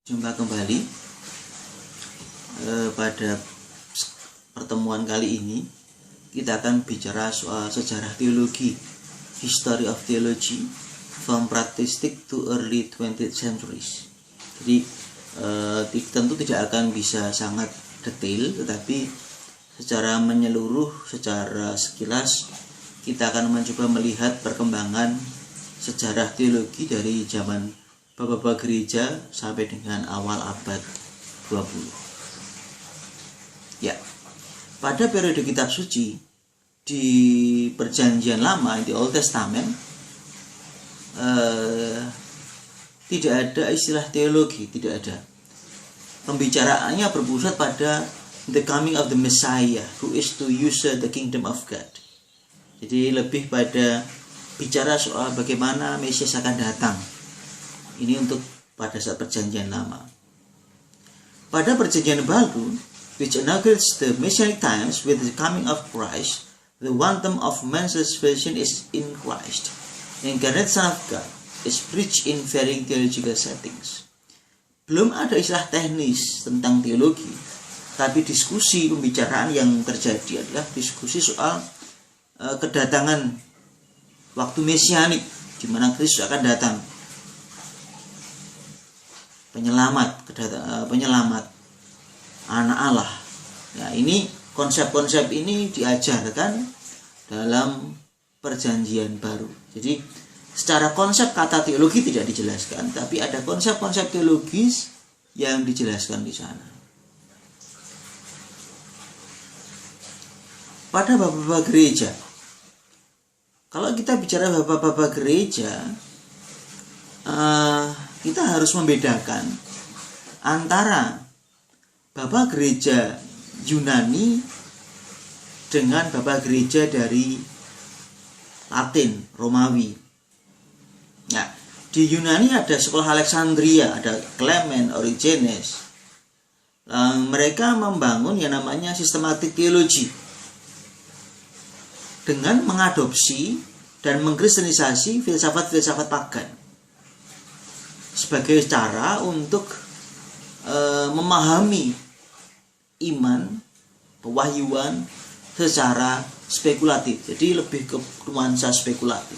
Jumpa kembali pada pertemuan kali ini kita akan bicara soal sejarah teologi, history of theology from patristic to early 20th centuries. Jadi tentu tidak akan bisa sangat detail, tetapi secara menyeluruh, secara sekilas kita akan mencoba melihat perkembangan sejarah teologi dari zaman Bapak-bapak gereja sampai dengan awal abad 20. Ya, pada periode kitab suci di Perjanjian Lama, di Old Testament, tidak ada istilah teologi, tidak ada. Pembicaraannya berpusat pada the coming of the Messiah, who is to usurp the kingdom of God. Jadi lebih pada bicara soal bagaimana Mesias akan datang. Ini untuk pada saat Perjanjian Lama. Pada Perjanjian Baru, which inaugurates the Messianic times with the coming of Christ, the one term of man's salvation is in Christ. The incarnate Son of God is preached in varying theological settings. Belum ada istilah teknis tentang teologi, tapi diskusi pembicaraan yang terjadi adalah diskusi soal kedatangan waktu mesianik, di mana Kristus akan datang. Penyelamat anak Allah. Ya, ini konsep-konsep ini diajarkan dalam Perjanjian Baru. Jadi secara konsep kata teologi tidak dijelaskan, tapi ada konsep-konsep teologis yang dijelaskan di sana. Pada bapak-bapak gereja, kalau kita bicara bapak-bapak gereja, kita harus membedakan antara bapak gereja Yunani dengan bapak gereja dari Latin, Romawi. Ya, di Yunani ada sekolah Alexandria, ada Clement, Origenes. Mereka membangun yang namanya sistematik teologi dengan mengadopsi dan mengkristenisasi filsafat-filsafat pagan sebagai cara untuk memahami iman, pewahyuan secara spekulatif. Jadi lebih ke nuansa spekulatif.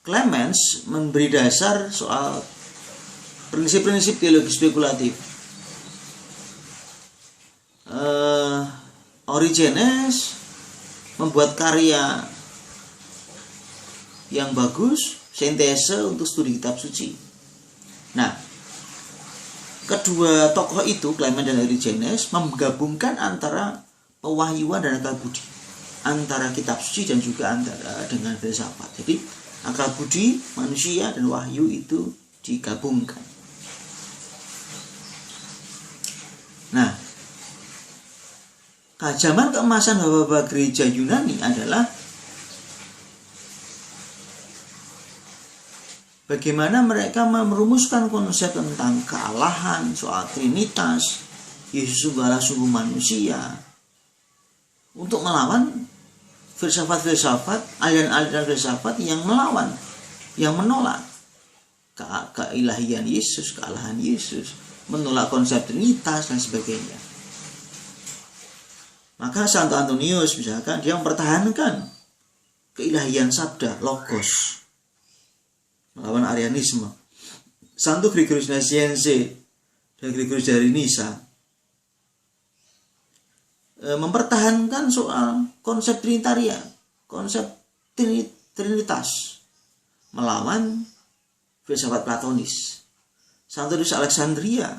Clemens memberi dasar soal prinsip-prinsip teologi spekulatif. Origenes membuat karya yang bagus, sintese untuk studi kitab suci. Nah, kedua tokoh itu, Clement dan Origenes, menggabungkan antara pewahyuan dan akal budi, antara kitab suci dan juga antara dengan filsafat. Jadi akal budi manusia dan wahyu itu digabungkan. Nah, zaman keemasan bapak-bapak gereja Yunani adalah bagaimana mereka merumuskan konsep tentang kealahan, soal Trinitas, Yesus adalah sungguh manusia, untuk melawan filsafat-filsafat, aliran-aliran filsafat yang melawan, yang menolak keilahian Yesus, kealahan Yesus, menolak konsep Trinitas dan sebagainya. Maka Santo Antonius misalkan dia mempertahankan keilahian sabda, logos, melawan Arianisme. Santo Gregorius Nazianze dan Gregorius dari Nisa mempertahankan soal konsep Trinitarian, konsep Trinitas, melawan filsafat Platonis. Santo Ignatius Alexandria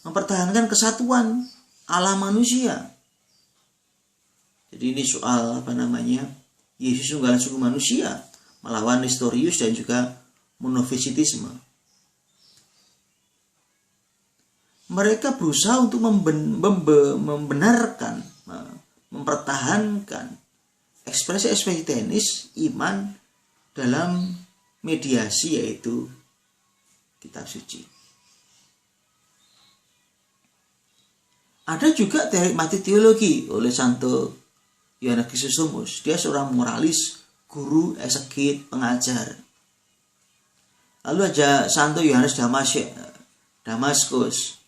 mempertahankan kesatuan Allah manusia. Jadi ini soal Yesus adalah sungguh manusia, melawan Nestorius dan juga monofisitisme. Mereka berusaha untuk membenarkan, mempertahankan ekspresi-ekspresi teknis iman dalam mediasi, yaitu kitab suci. Ada juga teori teologi oleh Santo Yohanes Chrysostomus. Dia seorang moralis, guru, ekseget, pengajar. Lalu ada Santo Yohanes Damaskus.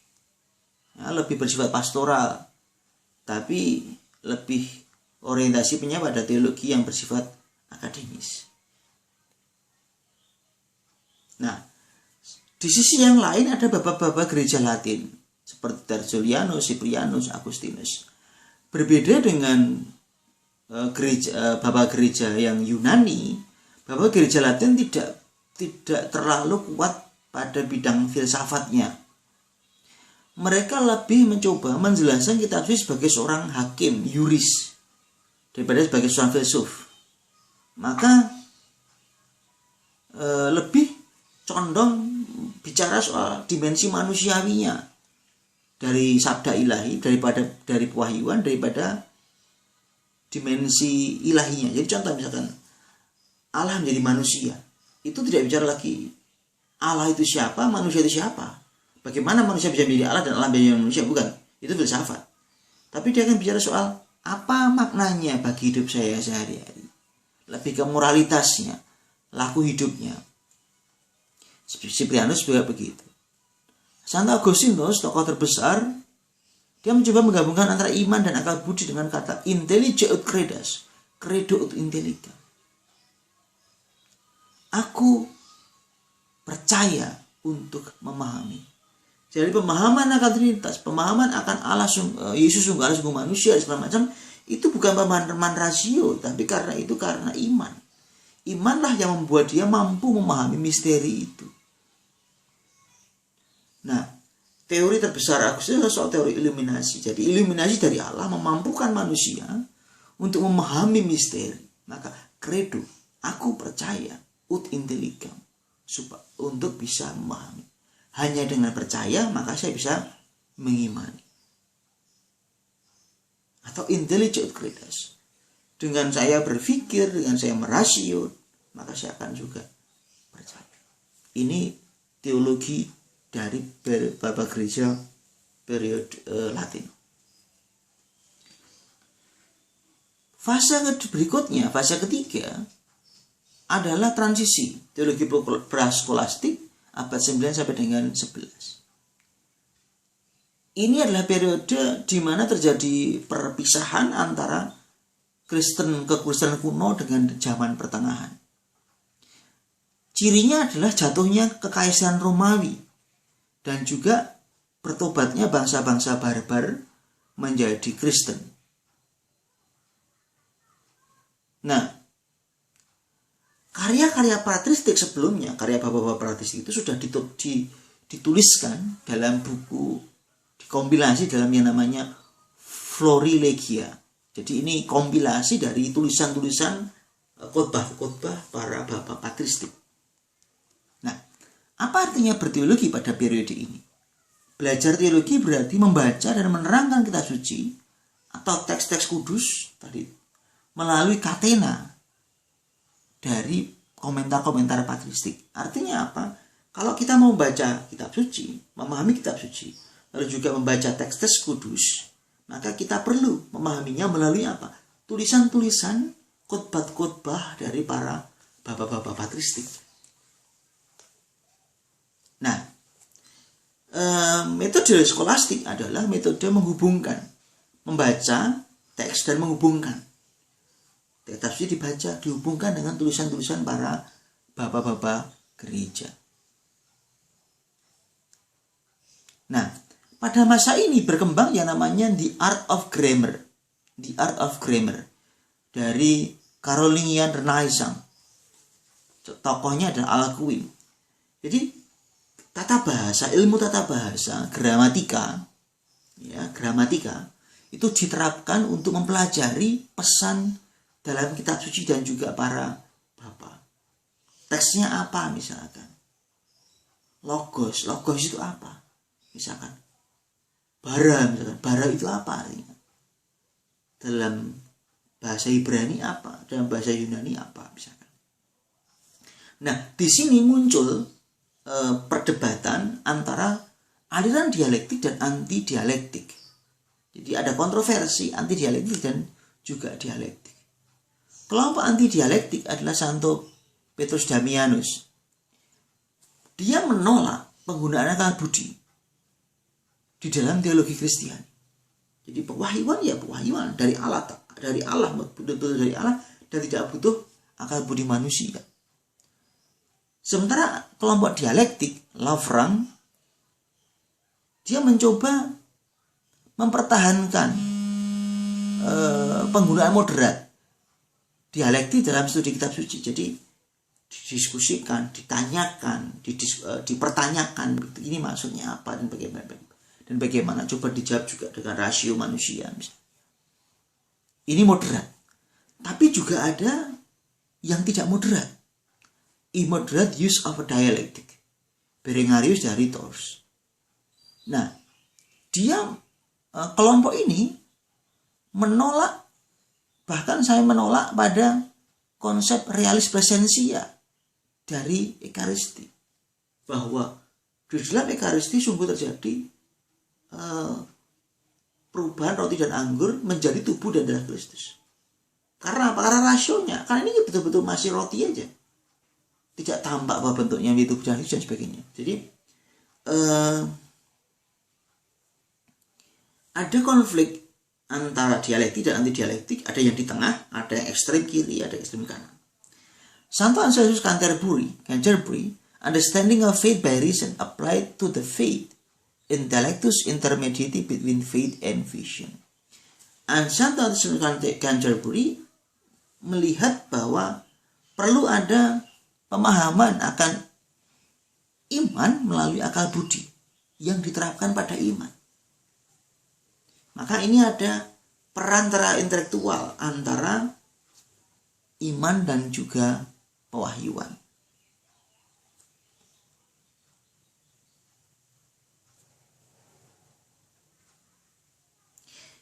Ya, lebih bersifat pastoral, tapi lebih orientasinya pada teologi yang bersifat akademis. Nah, di sisi yang lain ada bapa-bapa gereja Latin seperti Tertullianus, Cyprianus, Agustinus. Berbeda dengan bapa gereja yang Yunani, bapa gereja Latin tidak terlalu kuat pada bidang filsafatnya. Mereka lebih mencoba menjelaskan kitab suci sebagai seorang hakim, yuris, daripada sebagai seorang filsuf. Maka lebih condong bicara soal dimensi manusiawinya dari sabda ilahi, dari pewahyuan, daripada dimensi ilahinya. Jadi contoh misalkan Allah menjadi manusia, itu tidak bicara lagi Allah itu siapa, manusia itu siapa. Bagaimana manusia bisa menjadi Allah dan Allah menjadi manusia, bukan. Itu filsafat. Tapi dia akan bicara soal apa maknanya bagi hidup saya sehari-hari. Lebih ke moralitasnya, laku hidupnya. Cyprianus juga begitu. Santo Agustinus, tokoh terbesar, dia mencoba menggabungkan antara iman dan akal budi dengan kata intelligere ut credas, credo ut intelligere. Aku percaya untuk memahami. Jadi pemahaman akan Trinitas, pemahaman akan Allah Yesus sungguh Allah sungguh manusia segala macam, itu bukan pemahaman rasio, tapi karena iman. Imanlah yang membuat dia mampu memahami misteri itu. Nah, teori terbesar Agustinus soal teori iluminasi. Jadi iluminasi dari Allah memampukan manusia untuk memahami misteri. Maka credo, aku percaya, ut intelligam, untuk bisa memahami. Hanya dengan percaya maka saya bisa mengimani. Atau intelligere ut credas. Dengan saya berpikir, dengan saya merasio, maka saya akan juga percaya. Ini teologi dari bapa gereja periode Latin. Fase berikutnya, fase ketiga adalah transisi teologi praskolastik abad 9 sampai dengan 11. Ini adalah periode di mana terjadi perpisahan antara kekristenan kuno dengan zaman pertengahan. Cirinya adalah jatuhnya kekaisaran Romawi dan juga bertobatnya bangsa-bangsa barbar menjadi Kristen. Nah, karya-karya patristik sebelumnya, karya bapak-bapak patristik itu sudah dituliskan dalam buku, dikompilasi dalam yang namanya Florilegia. Jadi ini kompilasi dari tulisan-tulisan khotbah-khotbah para bapak patristik. Nah, apa artinya berteologi pada periode ini? Belajar teologi berarti membaca dan menerangkan kitab suci atau teks-teks kudus tadi melalui katena dari komentar-komentar patristik. Artinya apa? Kalau kita mau baca kitab suci, memahami kitab suci, lalu juga membaca teks-teks kudus, maka kita perlu memahaminya melalui apa? Tulisan-tulisan, khotbah-khotbah dari para bapak-bapak patristik. Nah, metode skolastik adalah metode menghubungkan, membaca teks dan menghubungkan. Kitab suci dibaca, dihubungkan dengan tulisan-tulisan para bapak-bapak gereja. Nah, pada masa ini berkembang yang namanya The Art of Grammar. The Art of Grammar dari Carolingian Renaissance. Tokohnya adalah Alcuin. Jadi tata bahasa, ilmu tata bahasa, gramatika itu diterapkan untuk mempelajari pesan dalam kitab suci dan juga para bapak. Teksnya apa misalkan? Logos itu apa? Misalkan bara itu apa artinya? Dalam bahasa Ibrani apa? Dalam bahasa Yunani apa misalkan? Nah, di sini muncul perdebatan antara aliran dialektik dan anti dialektik. Jadi ada kontroversi anti dialektik dan juga dialektik. Kelompok anti dialektik adalah Santo Petrus Damianus. Dia menolak penggunaan akal budi di dalam teologi Kristiani. Jadi pewahyuan ya pewahyuan dari Allah, betul-betul dari Allah, dan tidak butuh akal budi manusia. Sementara kelompok dialektik, Lavrang, dia mencoba mempertahankan penggunaan moderat dialektik dalam studi kitab suci. Jadi didiskusikan, ditanyakan, dipertanyakan, ini maksudnya apa dan bagaimana. Coba dijawab juga dengan rasio manusia. Ini moderat. Tapi juga ada yang tidak moderat. Immoderate use of a dialectic. Berengarius dari Tours. Nah, kelompok ini menolak, bahkan saya menolak pada konsep realis presensia dari Ekaristi. Bahwa di dalam Ekaristi sungguh terjadi perubahan roti dan anggur menjadi tubuh dan darah Kristus. Karena apa? Karena rasionya. Karena ini betul-betul masih roti aja. Tidak tampak bahwa bentuknya itu tubuh dan sebagainya. Jadi ada konflik antara dialektik dan anti dialektik. Ada yang di tengah, ada yang ekstrem kiri, ada yang ekstrem kanan. Santo Anselmus Canterbury, understanding of faith by reason applied to the faith intellectus intermediate between faith and vision. And Santo Anselmus Canterbury melihat bahwa perlu ada pemahaman akan iman melalui akal budi yang diterapkan pada iman. Maka ini ada perantara intelektual antara iman dan juga pewahyuan.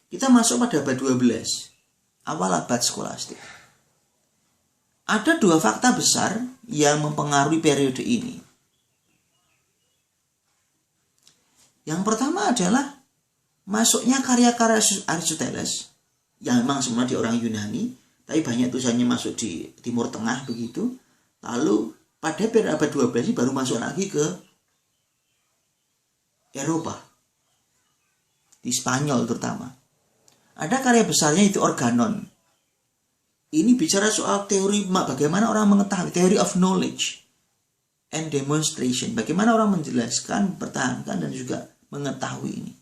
Kita masuk pada abad 12, awal abad skolastik. Ada dua fakta besar yang mempengaruhi periode ini. Yang pertama adalah masuknya karya-karya Aristoteles, yang memang semua di orang Yunani, tapi banyak tulisannya masuk di Timur Tengah begitu. Lalu pada periode abad 12 ini baru masuk lagi ke Eropa, di Spanyol terutama. Ada karya besarnya itu Organon. Ini bicara soal teori bagaimana orang mengetahui, theory of knowledge and demonstration. Bagaimana orang menjelaskan, mempertahankan, dan juga mengetahui ini.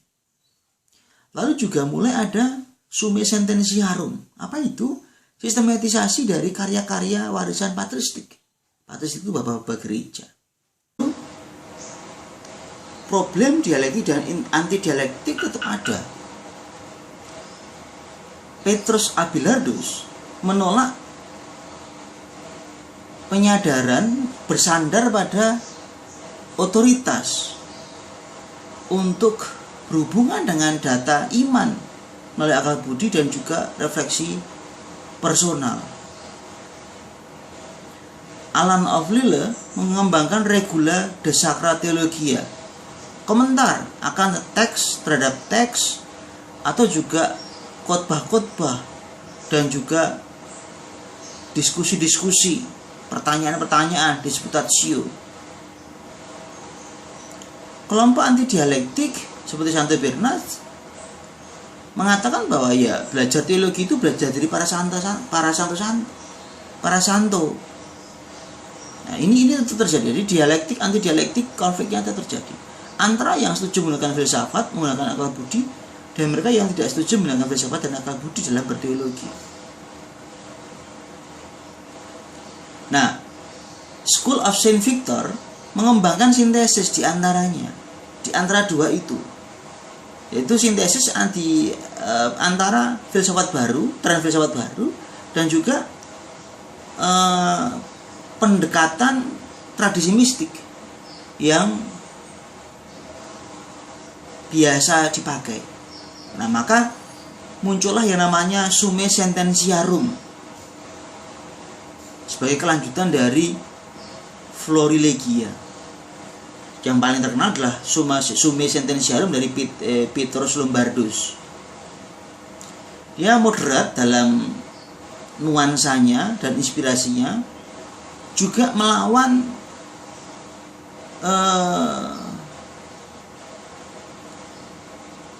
Lalu juga mulai ada Summa Sententiarum. Apa itu? Sistematisasi dari karya-karya warisan patristik. Patristik itu bapak-bapak gereja. Problem dialektik dan anti dialektik tetap ada. Petrus Abelardus menolak penyadaran bersandar pada otoritas untuk berhubungan dengan data iman melalui akal budi dan juga refleksi personal. Alan of Lille mengembangkan regula de sacra theologia, komentar akan teks terhadap teks atau juga khotbah-khotbah dan juga diskusi-diskusi, pertanyaan-pertanyaan, disputatio. Kelompok anti dialektik seperti Santo Bernard mengatakan bahwa ya belajar teologi itu belajar dari para santo. Nah, ini tetap terjadi. Jadi dialektik anti dialektik konfliknya tetap terjadi antara yang setuju menggunakan filsafat, menggunakan akal budi, dan mereka yang tidak setuju menggunakan filsafat dan akal budi dalam berteologi. Nah, School of Saint Victor mengembangkan sintesis di antara dua itu, yaitu sintesis antara filsafat baru, tren filsafat baru, dan juga pendekatan tradisi mistik yang biasa dipakai. Nah, maka muncullah yang namanya Summa Sententiarum sebagai kelanjutan dari Florilegia. Yang paling terkenal adalah Summa Sententiarum dari Petrus Lombardus. Dia moderat dalam nuansanya dan inspirasinya, juga melawan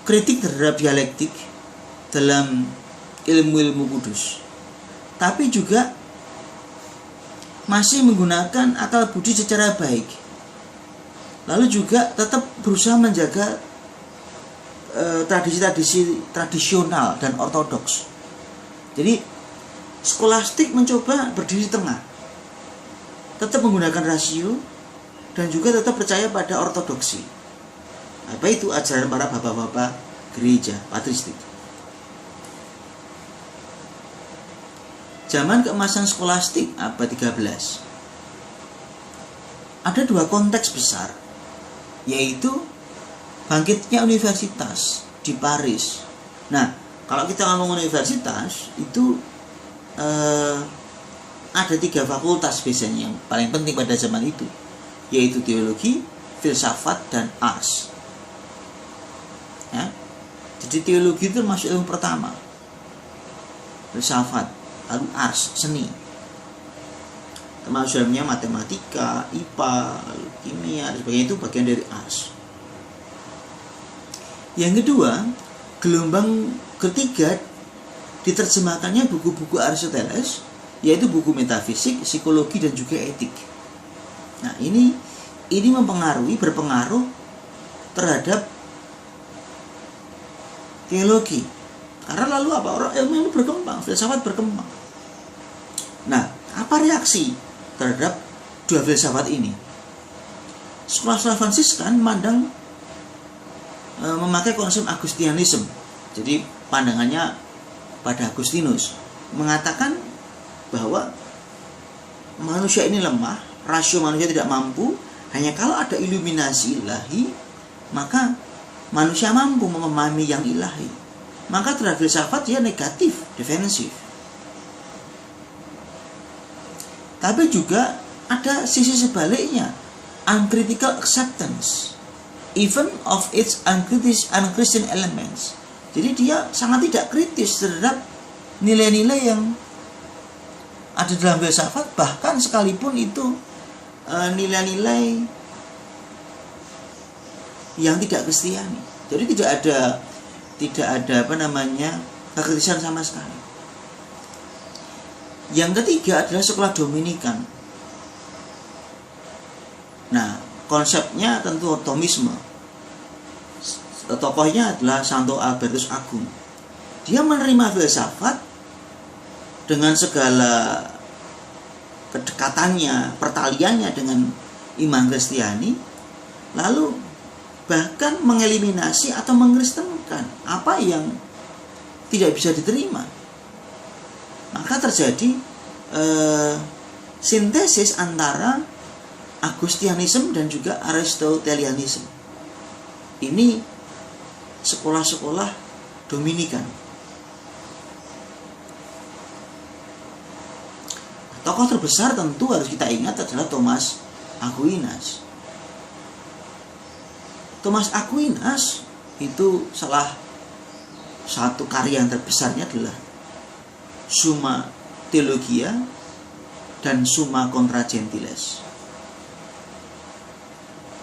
kritik terhadap dialektik dalam ilmu-ilmu kudus, tapi juga masih menggunakan akal budi secara baik, lalu juga tetap berusaha menjaga tradisi-tradisi tradisional dan ortodoks. Jadi skolastik mencoba berdiri di tengah, tetap menggunakan rasio dan juga tetap percaya pada ortodoksi. Apa itu ajaran para bapak-bapak gereja patristik. Zaman keemasan skolastik abad 13, ada dua konteks besar, yaitu bangkitnya universitas di Paris. Nah, kalau kita ngomong universitas itu ada 3 fakultas biasanya yang paling penting pada zaman itu, yaitu teologi, filsafat, dan ars. Ya, jadi teologi itu masuk ilmu pertama, filsafat, lalu ars, seni, termasuk dalamnya matematika, IPA, lalu kimia, dan sebagainya, itu bagian dari ars. Yang kedua, gelombang ketiga diterjemahkannya buku-buku Aristoteles, yaitu buku metafisik, psikologi, dan juga etik. Nah, ini berpengaruh terhadap teologi. Karena lalu apa? Orang ilmu berkembang, filsafat berkembang. Nah, apa reaksi terhadap dua filsafat ini? Sekolah-sekolah Fransiskan memakai konsep Agustianisme. Jadi pandangannya pada Agustinus, mengatakan bahwa manusia ini lemah, rasio manusia tidak mampu, hanya kalau ada iluminasi ilahi, maka manusia mampu memahami yang ilahi. Maka terhadap filsafat dia negatif, defensif. Tapi juga ada sisi sebaliknya, uncritical acceptance even of its unchristian elements. Jadi dia sangat tidak kritis terhadap nilai-nilai yang ada dalam filsafat, bahkan sekalipun itu nilai-nilai yang tidak kristiani. Jadi tidak ada kekritisan sama sekali. Yang ketiga adalah sekolah Dominikan. Nah, konsepnya tentu Thomisme. Tokohnya adalah Santo Albertus Agung. Dia menerima filsafat dengan segala kedekatannya, pertaliannya dengan iman Kristiani, lalu bahkan mengeliminasi atau mengkristenkan apa yang tidak bisa diterima. Maka terjadi sintesis antara Agustianisme dan juga Aristotelianisme. Ini sekolah-sekolah Dominikan. Tokoh terbesar tentu harus kita ingat adalah Thomas Aquinas. Thomas Aquinas itu salah satu karya yang terbesarnya adalah Summa Theologia dan Summa Contra Gentiles.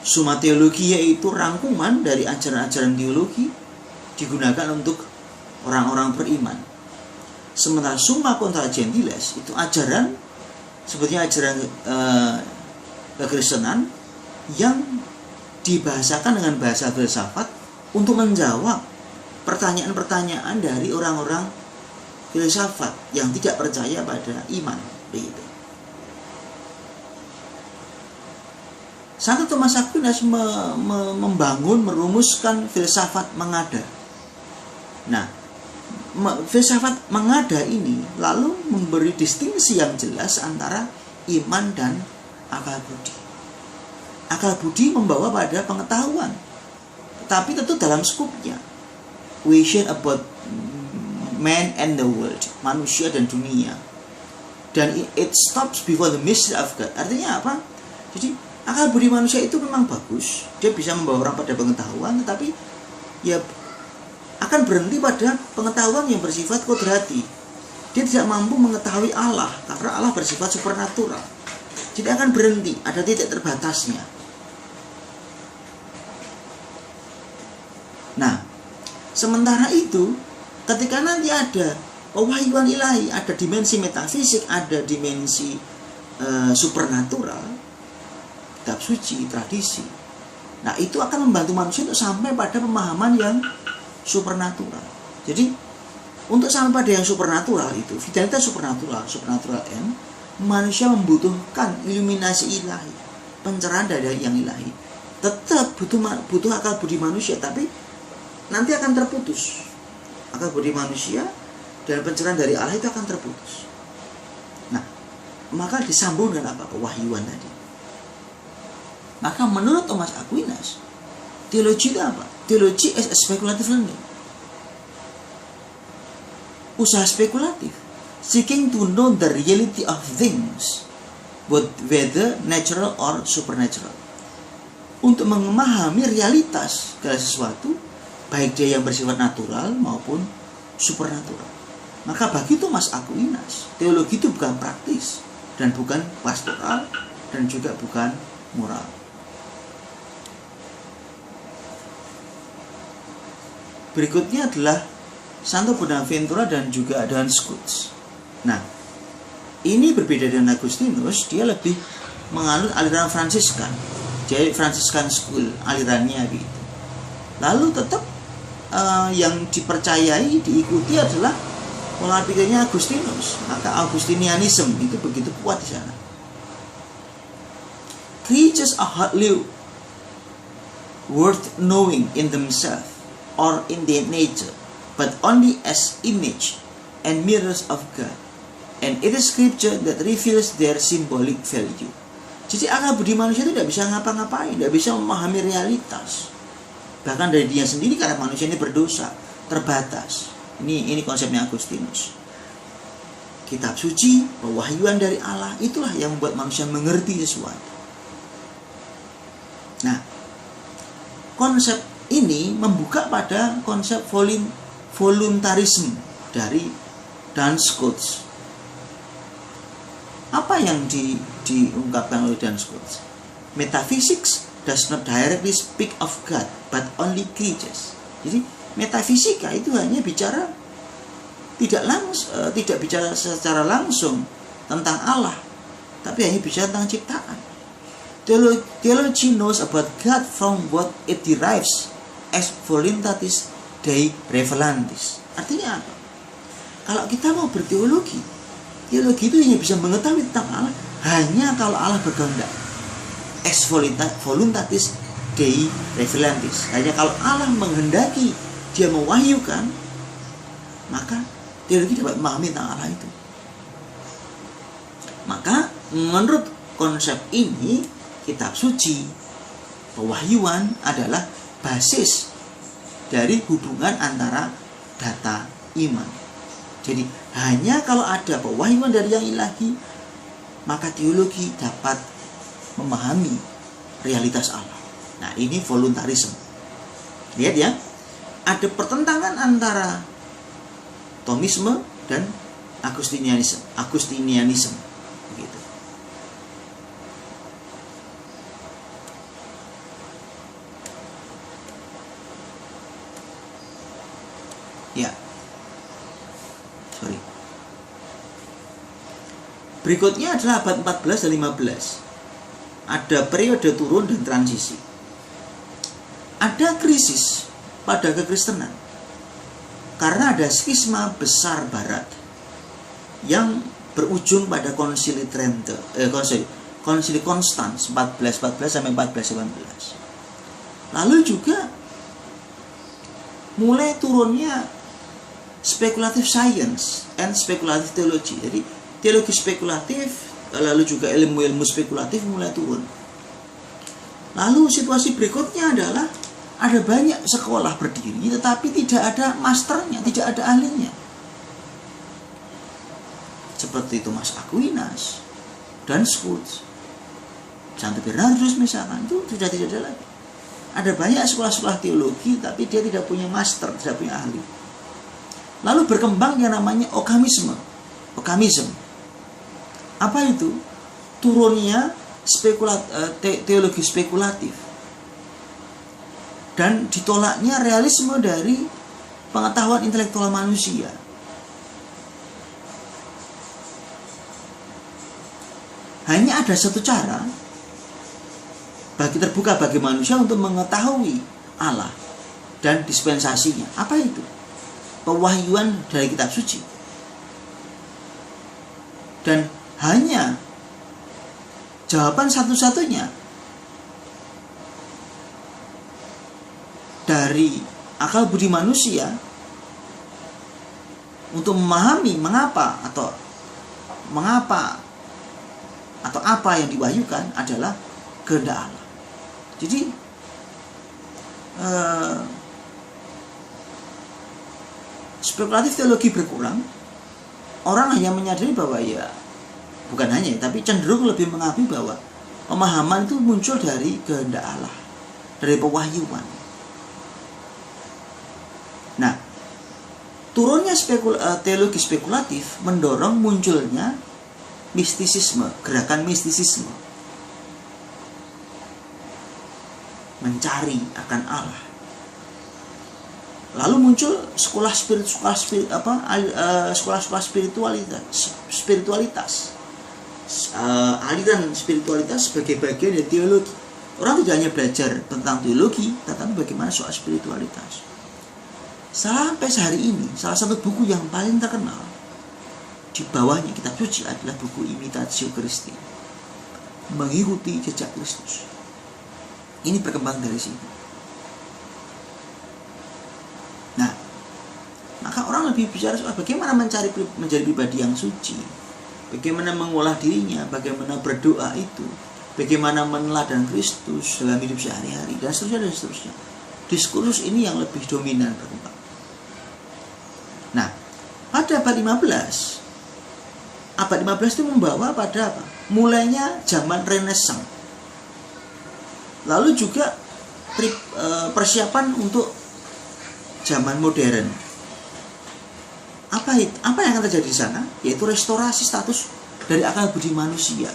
Summa Theologia itu rangkuman dari ajaran-ajaran teologi digunakan untuk orang-orang beriman. Sementara Summa Contra Gentiles itu ajaran sebetulnya ajaran kekristenan yang dibahasakan dengan bahasa filsafat untuk menjawab pertanyaan-pertanyaan dari orang-orang filsafat yang tidak percaya pada iman, begitu. Santo Thomas Aquinas merumuskan filsafat mengada. Nah, filsafat mengada ini lalu memberi distingsi yang jelas antara iman dan akal budi. Akal budi membawa pada pengetahuan, tetapi tentu dalam skupnya, vision about man and the world, manusia dan dunia. Dan it stops before the mystery of God. Artinya apa? Jadi akal budi manusia itu memang bagus, dia bisa membawa orang pada pengetahuan, tetapi ya akan berhenti pada pengetahuan yang bersifat kodrati. Dia tidak mampu mengetahui Allah karena Allah bersifat supernatural. Jadi akan berhenti, ada titik terbatasnya. Nah, Sementara itu, ketika nanti ada pewahyuan ilahi, ada dimensi metafisik, ada dimensi supernatural, kitab suci, tradisi, nah itu akan membantu manusia untuk sampai pada pemahaman yang supernatural. Jadi untuk sampai pada yang supernatural itu, vitalitas supernatural N, manusia membutuhkan iluminasi ilahi, pencerahan dari yang ilahi. Tetap butuh akal budi manusia, tapi nanti akan terputus. Akal budi manusia dan pencerahan dari Allah itu akan terputus. Nah, maka disambung dengan apa? Pewahyuan tadi. Maka menurut Thomas Aquinas, teologi itu apa? Teologi is a speculative learning. Usaha spekulatif, seeking to know the reality of things, whether natural or supernatural. Untuk memahami realitas segala sesuatu, baik dia yang bersifat natural maupun supernatural. Maka bagi Thomas Aquinas, teologi itu bukan praktis dan bukan pastoral dan juga bukan moral. Berikutnya adalah Santo Bonaventura dan juga Duns Scotus. Nah, ini berbeda dengan Agustinus, dia lebih menganut aliran Fransiskan. Jadi Franciscan School alirannya gitu. Lalu tetap yang dipercayai, diikuti adalah pola pikirnya Agustinus. Maka Augustinianism itu begitu kuat di sana. Creatures are hardly worth knowing in themselves or in their nature, but only as image and mirrors of God. And it is scripture that reveals their symbolic value. Jadi akal budi manusia itu tidak bisa ngapa-ngapain, tidak bisa memahami realitas. Bahkan dari dia sendiri, karena manusia ini berdosa, terbatas. Ini konsepnya Agustinus. Kitab suci, pewahyuan dari Allah, itulah yang membuat manusia mengerti sesuatu. Nah, konsep ini membuka pada konsep voluntarisme dari Duns Scotus. Apa yang diungkapkan oleh Duns Scotus? Metaphysics does not directly speak of God, but only creatures. Jadi metafisika itu hanya bicara tidak bicara secara langsung tentang Allah, tapi hanya bicara tentang ciptaan. Theology knows about God from what it derives as voluntatis Dei revelantis. Artinya apa? Kalau kita mau berteologi, teologi itu hanya bisa mengetahui tentang Allah hanya kalau Allah berkehendak. Ex voluntatis Dei revelantis. Hanya kalau Allah menghendaki, dia mewahyukan, maka teologi dapat memahami tentang Allah itu. Maka menurut konsep ini, kitab suci, pewahyuan adalah basis dari hubungan antara data iman. Jadi hanya kalau ada pewahyuan dari yang ilahi, maka teologi dapat memahami realitas Allah. Nah, ini voluntarisme. Lihat ya, ada pertentangan antara Thomisme dan Agustinianisme. Begitu. Ya. Sorry. Berikutnya adalah abad 14 dan 15. Ada periode turun dan transisi. Ada krisis pada kekristenan karena ada skisma besar barat yang berujung pada konsili Trento, konsili Konstans 1414 sampai 1418. Lalu juga mulai turunnya speculative science and speculative theology. Jadi teologi spekulatif, lalu juga ilmu-ilmu spekulatif mulai turun. Lalu situasi berikutnya adalah ada banyak sekolah berdiri tetapi tidak ada masternya, tidak ada ahlinya. Seperti Thomas Aquinas, Duns Scotus, Santo Bernardus misalkan, itu sudah tidak ada lagi. Ada banyak sekolah-sekolah teologi tapi dia tidak punya master, tidak punya ahli. Lalu berkembang yang namanya Occamism. Apa itu? Turunnya teologi spekulatif dan ditolaknya realisme dari pengetahuan intelektual manusia. Hanya ada satu cara terbuka bagi manusia untuk mengetahui Allah dan dispensasinya. Apa itu? Pewahyuan dari kitab suci. Dan hanya jawaban satu-satunya dari akal budi manusia untuk memahami mengapa atau apa yang diwahyukan adalah kehendak Allah. Jadi spekulatif teologi berkurang. Orang hanya menyadari bahwa bukan hanya, tapi cenderung lebih mengakui bahwa pemahaman itu muncul dari kehendak Allah, dari pewahyuan. Nah, turunnya teologi spekulatif mendorong munculnya mistisisme, gerakan mistisisme, mencari akan Allah. Lalu muncul sekolah spiritualitas, aliran spiritualitas sebagai bagian dari teologi. Orang tidak hanya belajar tentang teologi, tetapi bagaimana soal spiritualitas. Sampai sehari ini, salah satu buku yang paling terkenal di bawahnya kitab suci adalah buku Imitatio Christi, mengikuti jejak Kristus. Ini berkembang dari sini. Nah, maka orang lebih bicara soal bagaimana menjadi pribadi yang suci, bagaimana mengolah dirinya, bagaimana berdoa itu, bagaimana meneladani Kristus dalam hidup sehari-hari, dan seterusnya dan seterusnya. Diskursus ini yang lebih dominan berkembang. Nah, pada abad 15 itu membawa pada apa? Mulainya zaman Renaissance. Lalu juga persiapan untuk zaman modern. Apa yang akan terjadi di sana? Yaitu restorasi status dari akal budi manusia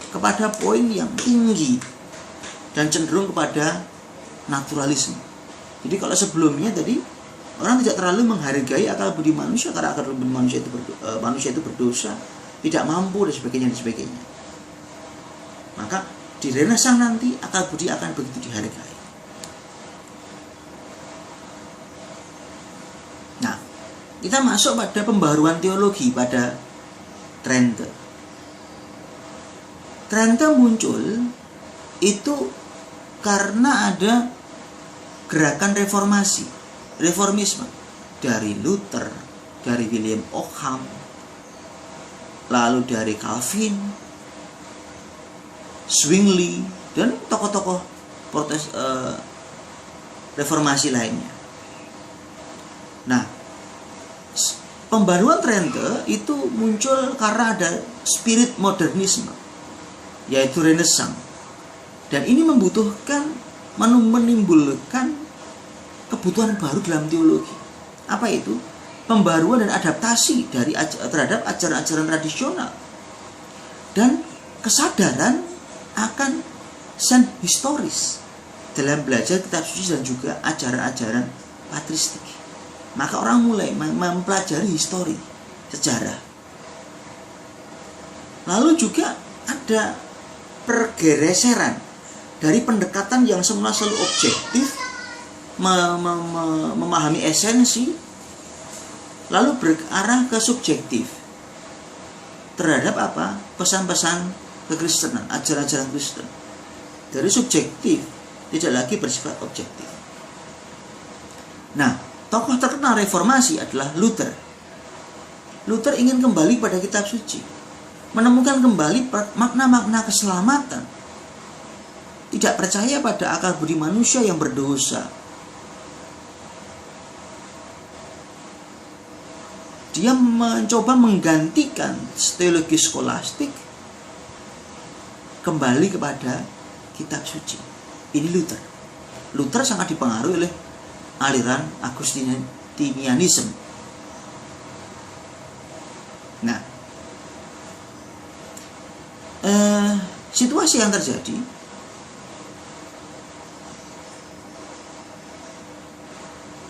kepada poin yang tinggi dan cenderung kepada naturalisme. Jadi kalau sebelumnya tadi orang tidak terlalu menghargai akal budi manusia karena akal budi manusia itu berdosa, tidak mampu dan sebagainya. Maka di Renaissance nanti akal budi akan begitu dihargai. Nah, kita masuk pada pembaruan teologi pada Trente. Trente muncul itu karena ada gerakan reformisme dari Luther, dari William Ockham, lalu dari Calvin, Zwingli, dan tokoh-tokoh reformasi lainnya. Nah, pembaruan Trente itu muncul karena ada spirit modernisme, yaitu Renaissance, dan ini menimbulkan kebutuhan baru dalam teologi. Apa itu? Pembaruan dan adaptasi terhadap ajaran-ajaran tradisional dan kesadaran akan sen historis dalam belajar kitab suci dan juga ajaran-ajaran patristik. Maka orang mulai mempelajari histori, sejarah. Lalu juga ada pergeseran dari pendekatan yang semula selalu objektif, memahami esensi, lalu berarah ke subjektif terhadap apa? Pesan-pesan kekristenan, ajaran-ajaran Kristen. Dari subjektif tidak lagi bersifat objektif. Nah, tokoh terkenal reformasi adalah Luther. Luther ingin kembali pada kitab suci, menemukan kembali makna-makna keselamatan. Tidak percaya pada akal budi manusia yang berdosa. Dia mencoba menggantikan teologi skolastik kembali kepada kitab suci. Ini Luther. Luther sangat dipengaruhi oleh aliran Agustinianisme. Nah, situasi yang terjadi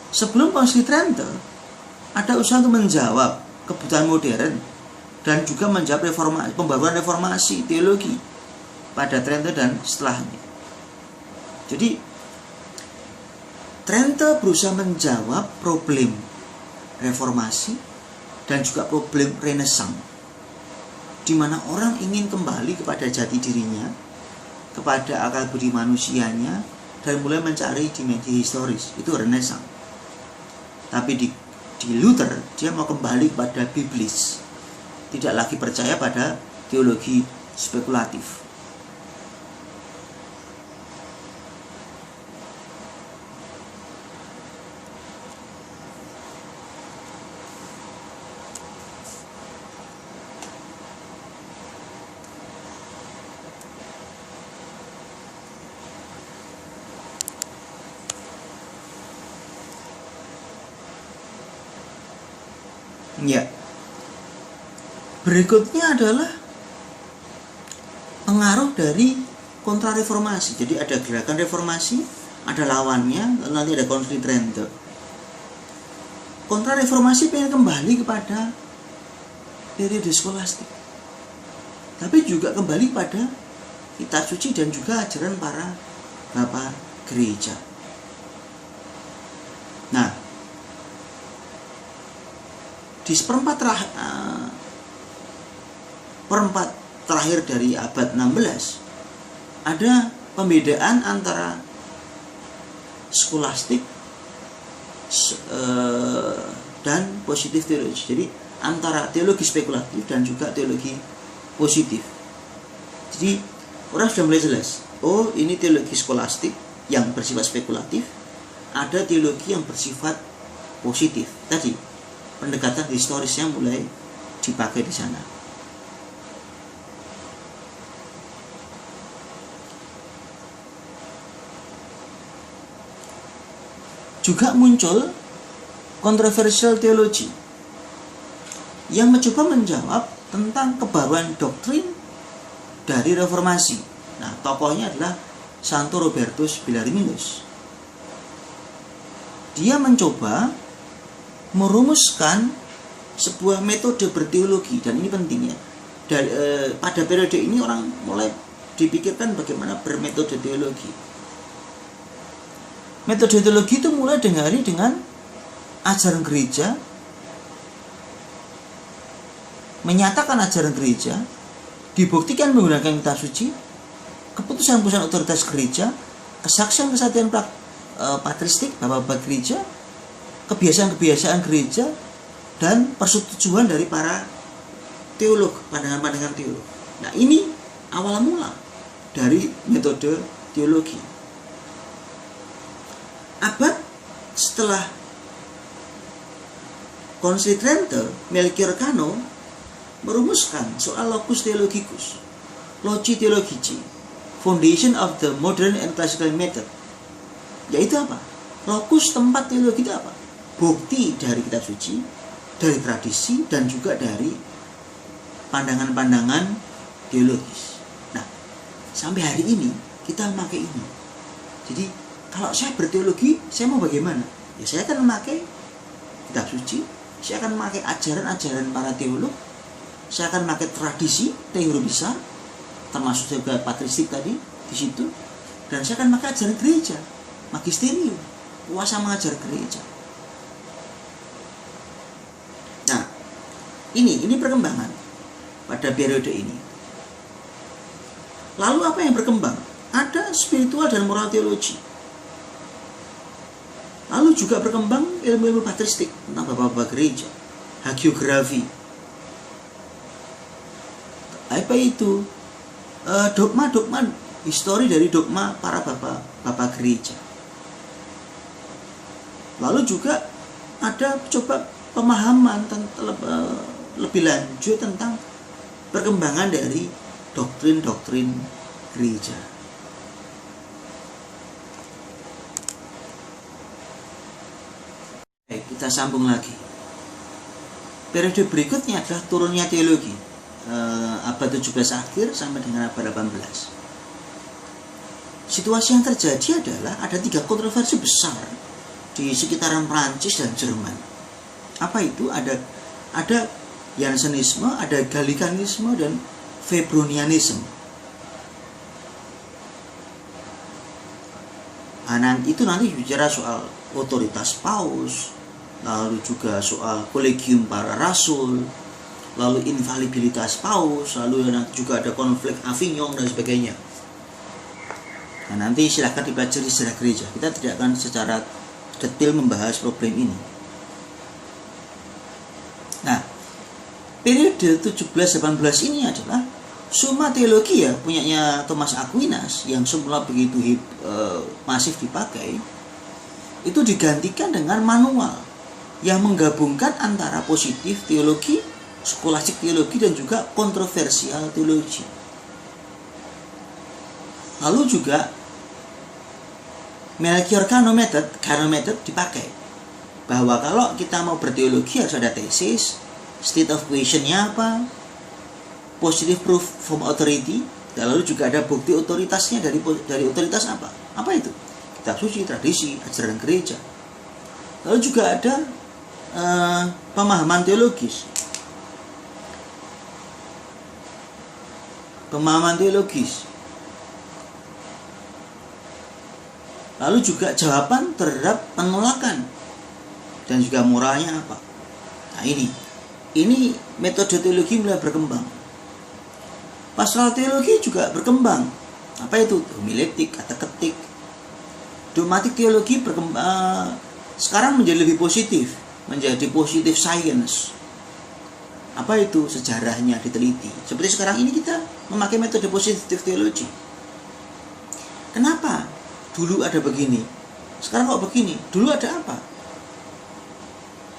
Sebelum Konsili Trento, ada usaha untuk menjawab kebutuhan modern dan juga menjawab pembaruan reformasi teologi pada Trento dan setelahnya. Jadi Trento berusaha menjawab problem reformasi dan juga problem Renaissance, di mana orang ingin kembali kepada jati dirinya, kepada akal budi manusianya, dan mulai mencari dimensi historis. Itu Renaissance. Tapi di Luther, dia mau kembali kepada biblis, tidak lagi percaya pada teologi spekulatif. Ya. Berikutnya adalah pengaruh dari kontrareformasi. Jadi ada gerakan reformasi, ada lawannya, nanti ada Konsili Trento. Kontrareformasi pengen kembali kepada periode skolastik, tapi juga kembali pada kitab suci dan juga ajaran para bapak gereja. Nah, di seperempat terakhir dari abad 16 ada pembedaan antara skolastik dan positif teologi. Jadi antara teologi spekulatif dan juga teologi positif. Jadi orang sudah mulai jelas, oh ini teologi skolastik yang bersifat spekulatif, ada teologi yang bersifat positif. Tadi pendekatan historisnya mulai dipakai di sana. Juga muncul kontroversial teologi yang mencoba menjawab tentang kebaruan doktrin dari reformasi. Nah, tokohnya adalah Santo Robertus Bellarminus. Dia mencoba merumuskan sebuah metode berteologi, dan ini pentingnya. Pada periode ini orang mulai dipikirkan bagaimana bermetode teologi. Metode teologi itu mulai dengan ajaran gereja, menyatakan ajaran gereja, dibuktikan menggunakan kitab suci, keputusan-keputusan otoritas gereja, kesaksian-kesaksian patristik bapak-bapak gereja, kebiasaan-kebiasaan gereja, dan persetujuan dari para teolog, pandangan-pandangan teolog. Nah, ini awal mula dari metode teologi. Abad setelah Konsili Trento, Melchior Cano merumuskan soal locus theologicus, loci theologici, foundation of the modern and classical method. Yaitu apa? Lokus, tempat teologi itu apa? Bukti dari kitab suci, dari tradisi, dan juga dari pandangan-pandangan teologis. Nah, sampai hari ini kita memakai ini. Jadi kalau saya berteologi, saya mau bagaimana? Ya saya akan memakai kitab suci, saya akan memakai ajaran-ajaran para teolog, saya akan memakai tradisi teori besar, termasuk juga patristik tadi di situ, dan saya akan memakai ajaran gereja, magisterium, kuasa mengajar gereja. Nah, ini perkembangan pada periode ini. Lalu apa yang berkembang? Ada spiritual dan moral teologi. Lalu juga berkembang ilmu-ilmu patristik tentang bapak-bapak gereja, hagiografi. Apa itu? Dogma-dogma, histori dari dogma para bapak gereja. Lalu juga ada coba pemahaman lebih lanjut tentang perkembangan dari doktrin-doktrin gereja. Baik, kita sambung lagi. Periode berikutnya adalah turunnya teologi, abad 17 akhir sampai dengan abad 18. Situasi yang terjadi adalah ada 3 kontroversi besar di sekitaran Prancis dan Jerman. Apa itu? Ada Jansenisme, ada Gallicanisme dan Febronianisme. Itu nanti bicara soal otoritas paus, lalu juga soal kolegium para rasul, lalu infalibilitas paus, lalu nanti juga ada konflik Avignon dan sebagainya. Nah, nanti silahkan dipelajari sejarah gereja. Kita tidak akan secara detail membahas problem ini. Nah, periode 17-18 ini adalah Summa Theologia punyanya Thomas Aquinas yang semula begitu masif dipakai, itu digantikan dengan manual yang menggabungkan antara positif teologi, skolastik teologi, dan juga kontroversial teologi. Lalu juga Melchior Cano method dipakai, bahwa kalau kita mau berteologi harus ada tesis, state of question-nya apa, positive proof from authority, dan lalu juga ada bukti otoritasnya dari otoritas apa itu? Kitab suci, tradisi, ajaran gereja. Lalu juga ada pemahaman teologis. Lalu juga jawaban terhadap penolakan dan juga moralnya apa. Nah, ini metode teologi mulai berkembang. Pastoral teologi juga berkembang. Apa itu? Homiletik, kata-ketik. Dogmatik teologi berkembang, sekarang menjadi lebih positif, menjadi positive science. Apa itu? Sejarahnya diteliti. Seperti sekarang ini kita memakai metode positive teologi. Kenapa? Dulu ada begini, sekarang kok begini? Dulu ada apa?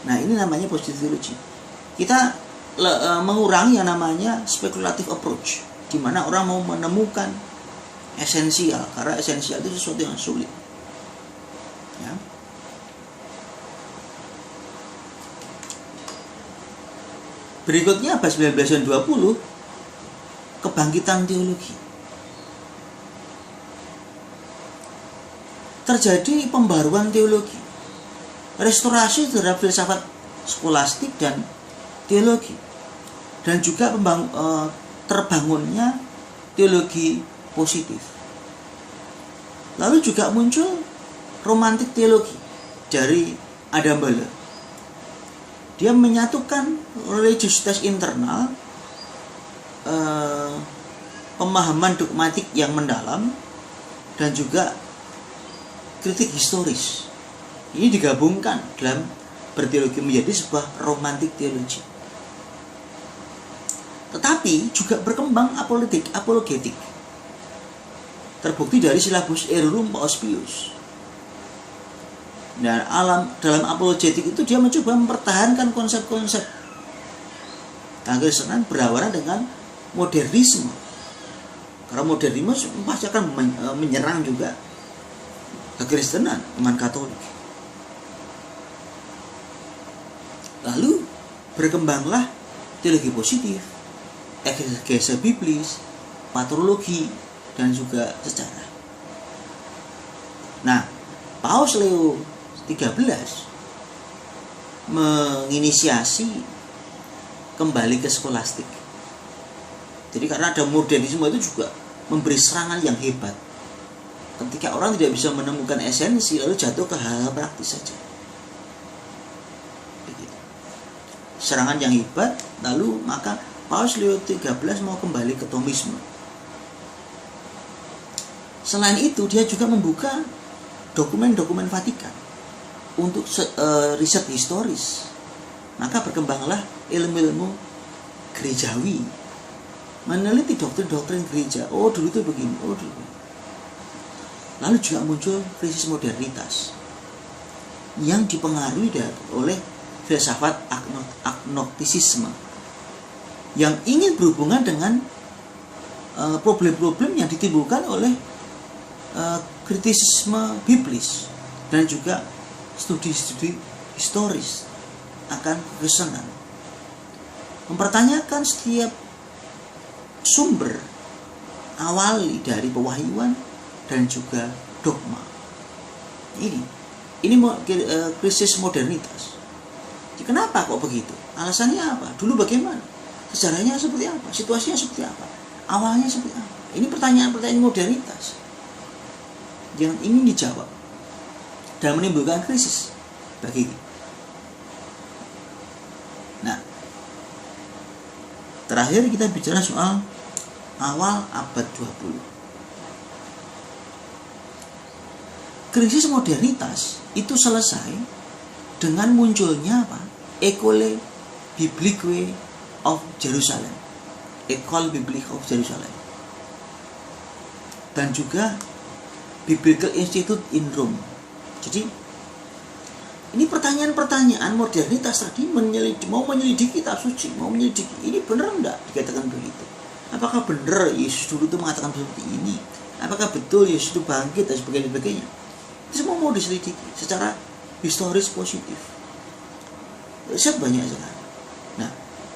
Nah, ini namanya positive teologi. Kita mengurangi yang namanya speculative approach, di mana orang mau menemukan esensial, karena esensial itu sesuatu yang sulit. Ya. Berikutnya abad 19 dan 20, kebangkitan teologi. Terjadi pembaruan teologi, restorasi terhadap filsafat skolastik dan teologi, dan juga terbangunnya teologi positif. Lalu juga muncul romantik teologi dari Adam Baller. Dia menyatukan religiositas internal, pemahaman dogmatik yang mendalam, dan juga kritik historis. Ini digabungkan dalam berteologi menjadi sebuah romantik teologi. Tetapi juga berkembang apologetik. Terbukti dari silabus Erurum Paus Pius. Dan dalam apologetik itu dia mencoba mempertahankan konsep-konsep kekristenan berlawanan dengan modernisme. Karena modernisme pasti akan menyerang juga kekristenan, iman Katolik. Lalu berkembanglah teologi positif, eksegese biblis, patrologi, dan juga sejarah. Nah, Paus Leo 13 menginisiasi kembali ke skolastik. Jadi karena ada modernisme itu juga memberi serangan yang hebat. Ketika orang tidak bisa menemukan esensi, lalu jatuh ke hal praktis saja. Begitu. Serangan yang hebat, lalu maka Paus Leo 13 mau kembali ke Thomisme. Selain itu, dia juga membuka dokumen-dokumen Vatikan untuk riset historis. Maka berkembanglah ilmu-ilmu gerejawi, meneliti doktrin-doktrin gereja. Oh, dulu itu begini, oh dulu. Lalu juga muncul krisis modernitas yang dipengaruhi oleh filsafat agnostisisme yang ingin berhubungan dengan problem-problem yang ditimbulkan oleh kritisisme biblis dan juga studi-studi historis akan kekristenan. Mempertanyakan setiap sumber awali dari pewahyuan dan juga dogma. Ini Ini krisis modernitas. Kenapa kok begitu? Alasannya apa? Dulu bagaimana? Sejarahnya seperti apa? Situasinya seperti apa? Awalnya seperti apa? Ini pertanyaan-pertanyaan modernitas yang ingin dijawab dan menimbulkan krisis bagi kita. Nah, terakhir kita bicara soal awal abad 20. Krisis modernitas itu selesai dengan munculnya apa? École biblique of Jerusalem. École biblique of Jerusalem. Dan juga Biblical Institute in Rome. Jadi ini pertanyaan-pertanyaan modernitas tadi mau menyelidiki kitab suci, mau menyelidiki ini benar enggak dikatakan begitu? Apakah benar Yesus dulu itu mengatakan seperti ini? Apakah betul Yesus itu bangkit dan sebagainya? Itu semua mau diselidiki secara historis positif. Riset banyak sekali. Nah,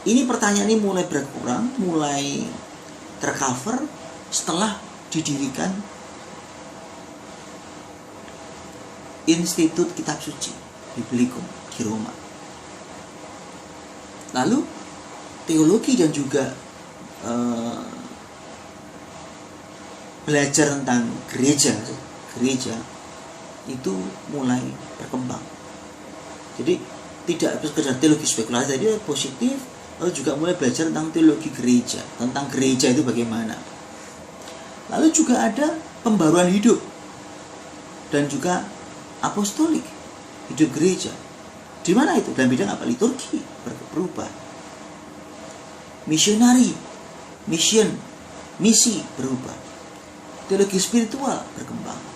ini pertanyaan ini mulai berkurang, mulai tercover setelah didirikan Institut Kitab Suci Biblicum di Roma. Lalu teologi dan juga belajar tentang gereja itu mulai berkembang. Jadi tidak sekedar teologi spekulatif, jadi positif, lalu juga mulai belajar tentang teologi gereja, tentang gereja itu bagaimana. Lalu juga ada pembaruan hidup dan juga apostolik, hidup gereja. Di mana itu? Dalam bidang apa? Liturgi berubah. Misionari, misi berubah. Teologi spiritual berkembang.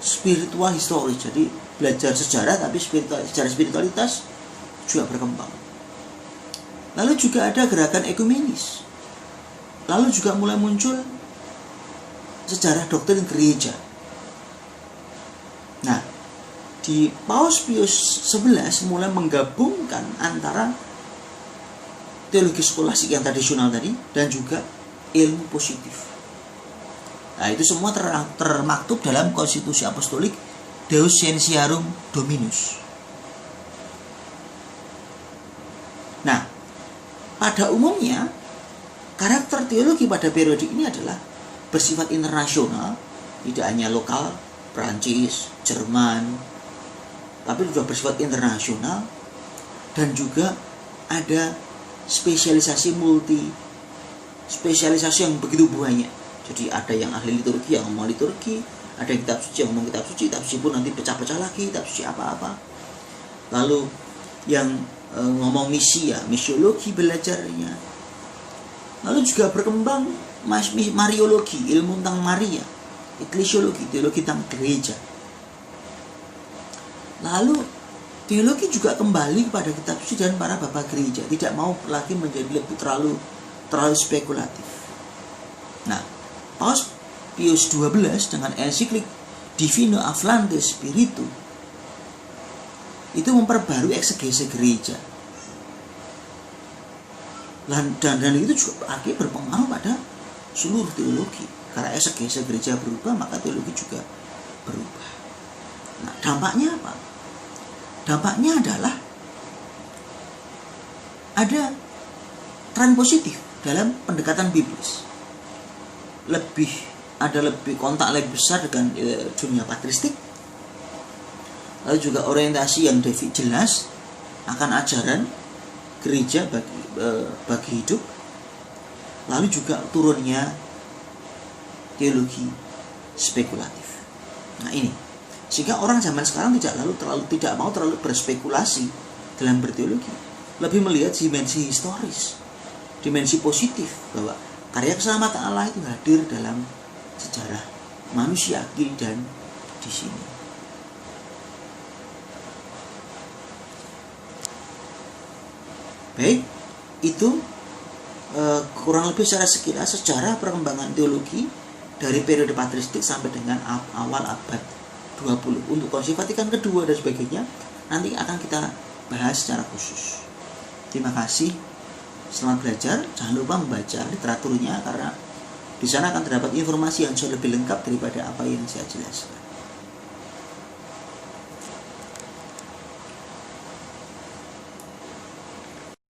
Spiritual historis. Jadi belajar sejarah tapi sejarah spiritualitas juga berkembang. Lalu juga ada gerakan ekumenis. Lalu juga mulai muncul sejarah doktrin gereja. Nah, di Paus Pius XI mulai menggabungkan antara teologi skolastik yang tradisional tadi dan juga ilmu positif. Nah, itu semua termaktub dalam konstitusi apostolik Deus Scientiarum Dominus. Nah, pada umumnya karakter teologi pada periode ini adalah bersifat internasional, tidak hanya lokal, Perancis, Jerman, tapi juga bersifat internasional dan juga ada spesialisasi spesialisasi yang begitu banyak. Jadi ada yang ahli liturgi yang ngomong liturgi, ada yang kitab suci yang ngomong kitab suci pun nanti pecah-pecah lagi, kitab suci apa-apa. Lalu yang ngomong misi ya, misiologi belajarnya. Lalu juga berkembang Mariologi, ilmu tentang Maria, eklesiologi, teologi tentang gereja. Lalu teologi juga kembali kepada kitab suci dan para bapak gereja, tidak mau lagi menjadi lebih terlalu spekulatif. Nah, Paus Pius XII dengan ensiklik Divino Afflante Spiritu itu memperbarui eksegese gereja. Dan itu juga akhirnya berpengaruh pada seluruh teologi. Karena eksegese gereja berubah, maka teologi juga berubah. Nah, dampaknya apa? Dampaknya adalah ada tren positif dalam pendekatan biblis. Lebih kontak lebih besar dengan dunia patristik. Lalu juga orientasi yang jelas akan ajaran gereja bagi hidup. Lalu juga turunnya teologi spekulatif. Nah ini, sehingga orang zaman sekarang tidak mau terlalu berspekulasi dalam berteologi, lebih melihat dimensi historis, dimensi positif bahwa karya keselamatan Allah itu hadir dalam sejarah manusia kini dan di sini. Baik, itu kurang lebih secara sekilas sejarah perkembangan teologi dari periode patristik sampai dengan awal abad 20. Untuk Konsil Vatikan kedua dan sebagainya nanti akan kita bahas secara khusus. Terima kasih. Selamat belajar. Jangan lupa membaca literaturnya karena Di sana akan terdapat informasi yang jauh lebih lengkap daripada apa yang saya jelaskan.